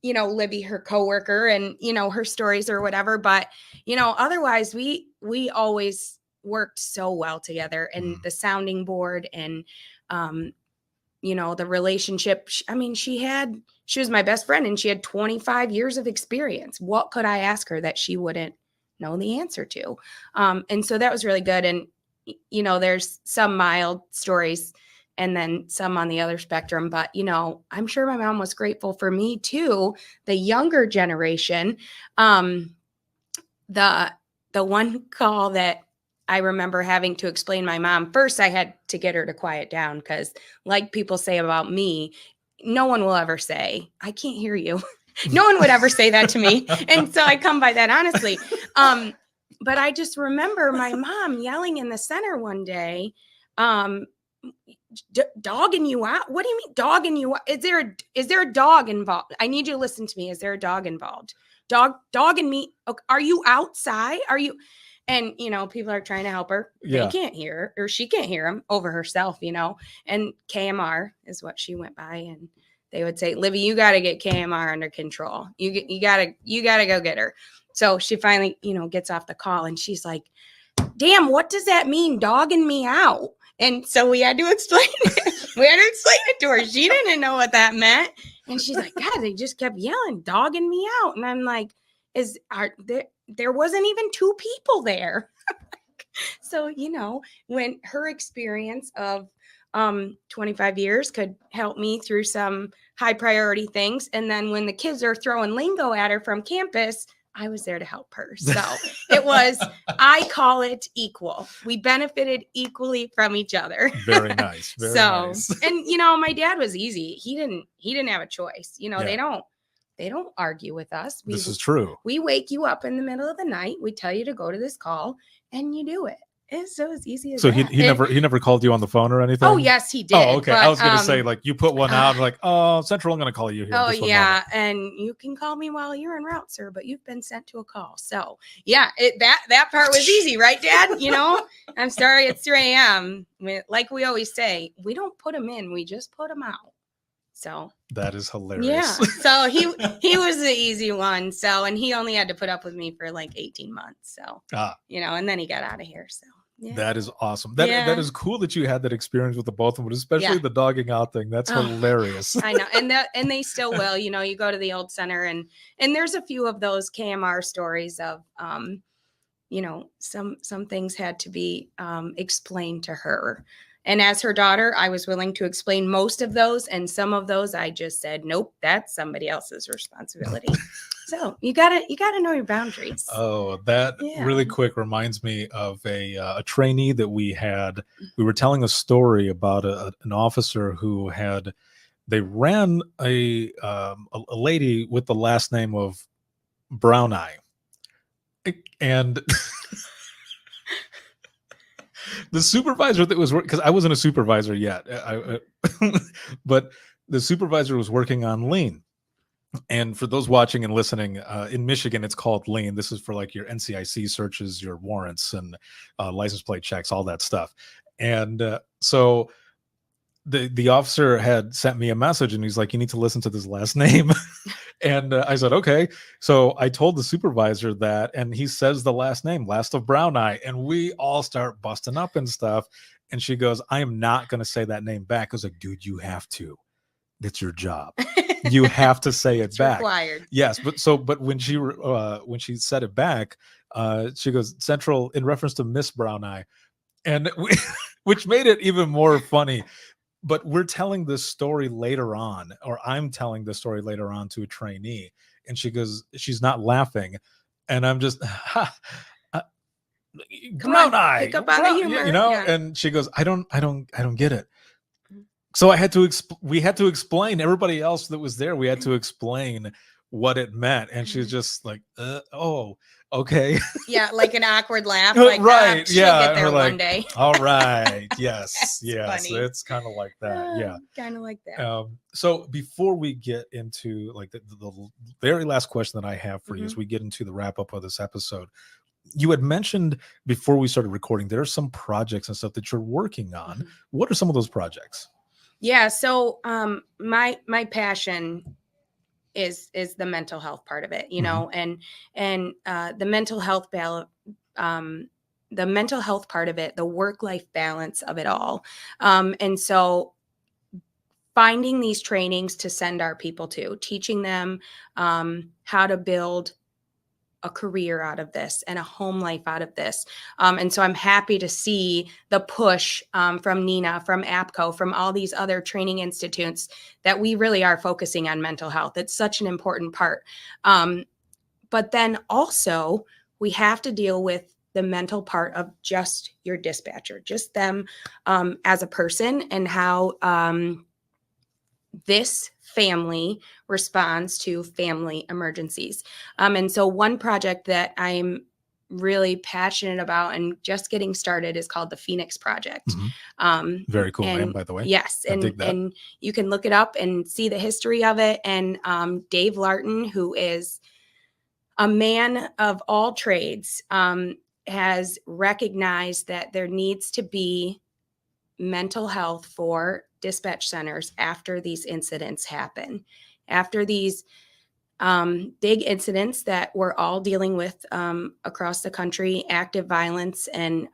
Libby, her coworker, and, her stories or whatever. But, otherwise we always worked so well together, and the sounding board, and, the relationship. She was my best friend, and she had 25 years of experience. What could I ask her that she wouldn't know the answer to? And so that was really good. And, there's some mild stories and then some on the other spectrum. But, I'm sure my mom was grateful for me too, the younger generation. The one call that I remember having to explain my mom, first I had to get her to quiet down, because like people say about me, no one will ever say, I can't hear you. No one would ever say that to me. And so I come by that honestly. But I just remember my mom yelling in the center one day, dogging you out. What do you mean dogging you out? Is there a dog involved? I need you to listen to me. Is there a dog involved? Dogging me. Are you outside? Are you? And, people are trying to help her. Yeah. They can't hear, or she can't hear him over herself, and KMR is what she went by. And they would say, Libby, you got to get KMR under control. You got to go get her. So she finally, gets off the call, and she's like, damn, what does that mean? Dogging me out. And so we had to explain it. We had to explain it to her. She didn't know what that meant. And she's like, God, they just kept yelling, dogging me out. And I'm like, there wasn't even two people there. So, when her experience of 25 years could help me through some high priority things. And then when the kids are throwing lingo at her from campus, I was there to help her. So I call it equal. We benefited equally from each other. Very nice. Very nice. And, my dad was easy. He didn't have a choice. They don't argue with us. This is true. We wake you up in the middle of the night. We tell you to go to this call, and you do it. It's so as easy as so that. he never called you on the phone or anything? Oh, yes, he did. Oh, okay. But, I was going to say, like, you put one out, like, oh, Central, I'm going to call you here. Oh, yeah. And you can call me while you're en route, sir, but you've been sent to a call. So, yeah, that part was easy, right, Dad? I'm sorry, it's 3 a.m. Like we always say, we don't put them in, we just put them out. So that is hilarious. Yeah. So he was the easy one. So, and he only had to put up with me for like 18 months. So, and then he got out of here. So. Yeah. That is awesome. That is cool that you had that experience with the both of them, especially the dogging out thing. That's hilarious. I know. And they still will, you go to the old center, and there's a few of those KMR stories of, some things had to be explained to her. And as her daughter, I was willing to explain most of those. And some of those I just said, nope, that's somebody else's responsibility. So you gotta know your boundaries. Oh, that really quick reminds me of a trainee that we had. We were telling a story about an officer who they ran a lady with the last name of Brown Eye, and the supervisor that was because I wasn't a supervisor yet, but the supervisor was working on lien. And for those watching and listening, in Michigan, it's called lien. This is for like your NCIC searches, your warrants, and license plate checks, all that stuff. And so the officer had sent me a message, and he's like, you need to listen to this last name. And I said, okay. So I told the supervisor that, and he says the last name, last of Brown Eye, and we all start busting up and stuff. And she goes, I am not going to say that name back. I was like, dude, you have to. it's your job. You have to say it It's back. required. Yes, but when she said it back, she goes, Central, in reference to Miss Brown Eye, and which made it even more funny. But we're telling this story later on, or I'm telling this story later on to a trainee, and she goes, she's not laughing, and I'm just, Come brown on, eye, pick up on the humor. you know. Yeah. And she goes, I don't get it. So I had to we had to explain, everybody else that was there, we had to explain what it meant, and she's just like, oh, okay. Yeah, like an awkward laugh, like Right, she'll yeah, get there we're one like, day. all right, yes, That's yes, funny. it's kind of like that, yeah. Kind of like that. So before we get into like the very last question that I have for you, as we get into the wrap up of this episode, you had mentioned before we started recording, there are some projects and stuff that you're working on. What are some of those projects? Yeah, so my passion is the mental health part of it, you know, and the mental health the mental health part of it, the work-life balance of it all. And so finding these trainings to send our people to, teaching them how to build a career out of this and a home life out of this. And so I'm happy to see the push from Nina, from APCO, from all these other training institutes that we really are focusing on mental health. It's such an important part. But then also we have to deal with the mental part of just your dispatcher, just them as a person, and how this family responds to family emergencies. And so one project that I'm really passionate about and just getting started is called the Phoenix Project. Very cool and, name, by the way. Yes. I dig that. And you can look it up and see the history of it. And Dave Larton, who is a man of all trades, has recognized that there needs to be mental health for dispatch centers after these incidents happen, after these big incidents that we're all dealing with across the country, active violence, and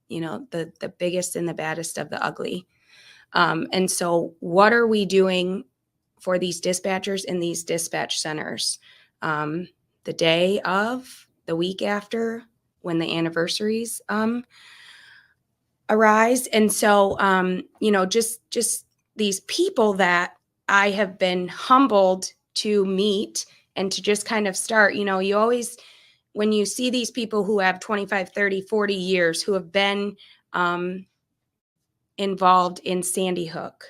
you know, the biggest and the baddest of the ugly. And so what are we doing for these dispatchers in these dispatch centers the day of, the week after, when the anniversaries arise? And so, you know, just these people that I have been humbled to meet and to just kind of start, you know, you always, when you see these people who have 25, 30, 40 years, who have been involved in Sandy Hook,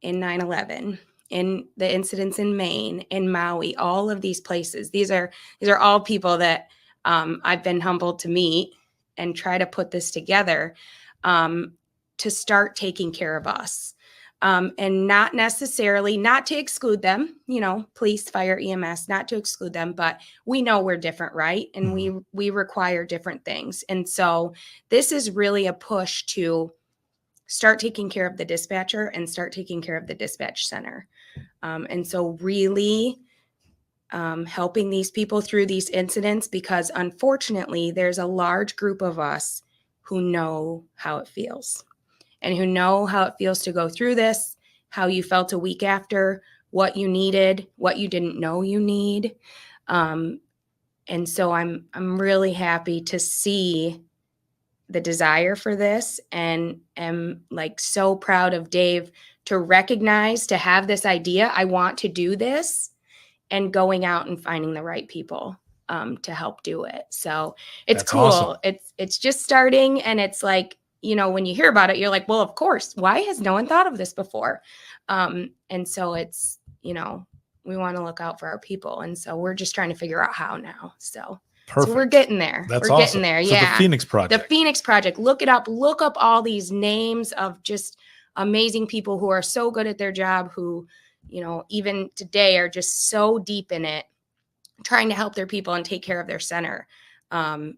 in 9/11, in the incidents in Maine, in Maui, all of these places, these are all people that I've been humbled to meet and try to put this together to start taking care of us. And not necessarily, not to exclude them, you know, police, fire, EMS, not to exclude them, but we know we're different, right? And we require different things. And so this is really a push to start taking care of the dispatcher and start taking care of the dispatch center. And so really helping these people through these incidents, because unfortunately there's a large group of us who know how it feels. And who know how it feels to go through this, how you felt a week after, what you needed, what you didn't know you need. And so I'm really happy to see the desire for this, and am like so proud of Dave to recognize, to have this idea, I want to do this, and going out and finding the right people to help do it. So it's That's cool. awesome. It's just starting, and it's like, you know, when you hear about it, you're like, well, of course, why has no one thought of this before? And so it's, you know, we want to look out for our people. And so we're just trying to figure out how now. So we're getting there. That's we're awesome. getting there. So Yeah. the Phoenix Project. The Phoenix Project. Look it up. Look up all these names of just amazing people who are so good at their job, who, you know, even today are just so deep in it, trying to help their people and take care of their center. And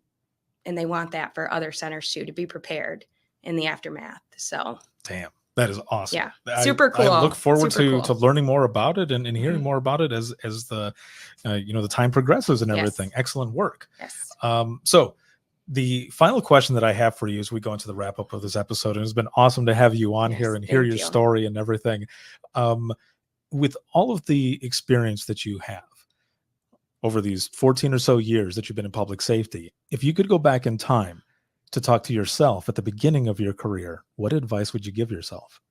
they want that for other centers too, to be prepared in the aftermath. So damn, that is awesome. Yeah, super cool. I look forward Super to cool. learning more about it and hearing more about it as the you know, the time progresses and everything. Yes. Excellent work. Yes. So the final question that I have for you as we go into the wrap up of this episode, and it's been awesome to have you on here and hear thank your you. story and everything. with all of the experience that you have over these 14 or so years that you've been in public safety, if you could go back in time to talk to yourself at the beginning of your career, what advice would you give yourself?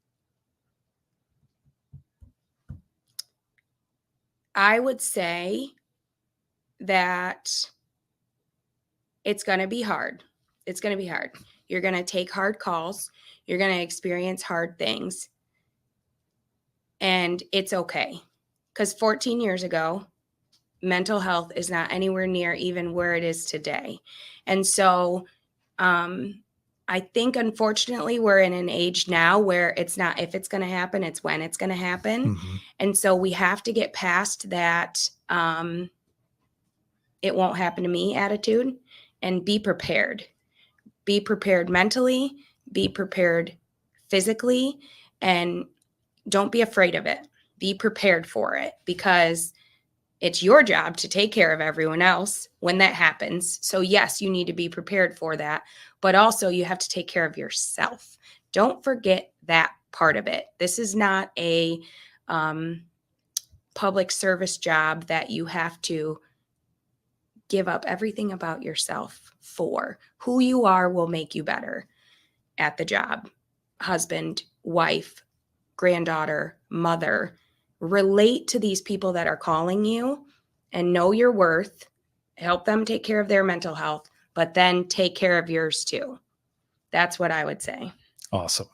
I would say that it's going to be hard. It's going to be hard. You're going to take hard calls. You're going to experience hard things. And it's okay. Because 14 years ago, mental health is not anywhere near even where it is today. And so I think, unfortunately, we're in an age now where it's not if it's going to happen, it's when it's going to happen. Mm-hmm. And so we have to get past that it won't happen to me attitude and be prepared. Be prepared mentally, be prepared physically, and don't be afraid of it. Be prepared for it, because it's your job to take care of everyone else when that happens. So yes, you need to be prepared for that, but also you have to take care of yourself. Don't forget that part of it. This is not a public service job that you have to give up everything about yourself for. Who you are will make you better at the job. Husband, wife, granddaughter, mother. Relate to these people that are calling you and know your worth. Help them take care of their mental health, but then take care of yours too. That's what I would say. Awesome.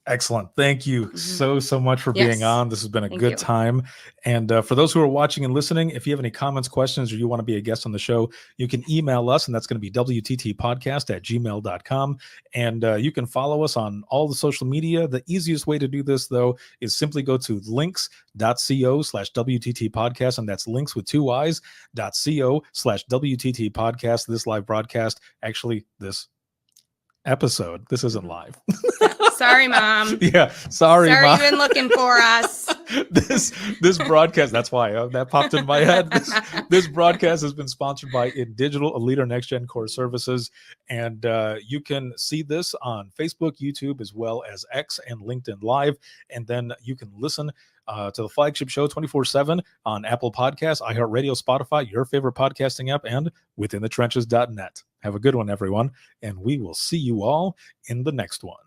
Excellent. Thank you so much for being on. This has been a good time. And for those who are watching and listening, if you have any comments, questions, or you want to be a guest on the show, you can email us, and that's going to be wttpodcast@gmail.com. And you can follow us on all the social media. The easiest way to do this, though, is simply go to links.co/WTT podcast. And that's links with 2 Y's.co/WTT podcast. This live broadcast, actually, this episode, this isn't live. Sorry, Mom. Yeah, sorry, Mom. You've been looking for us. This broadcast, that's why that popped in my head. This broadcast has been sponsored by InDigital, a leader Next Gen Core Services. And you can see this on Facebook, YouTube, as well as X and LinkedIn Live. And then you can listen to the flagship show 24/7 on Apple Podcasts, iHeartRadio, Spotify, your favorite podcasting app, and withinthetrenches.net. Have a good one, everyone. And we will see you all in the next one.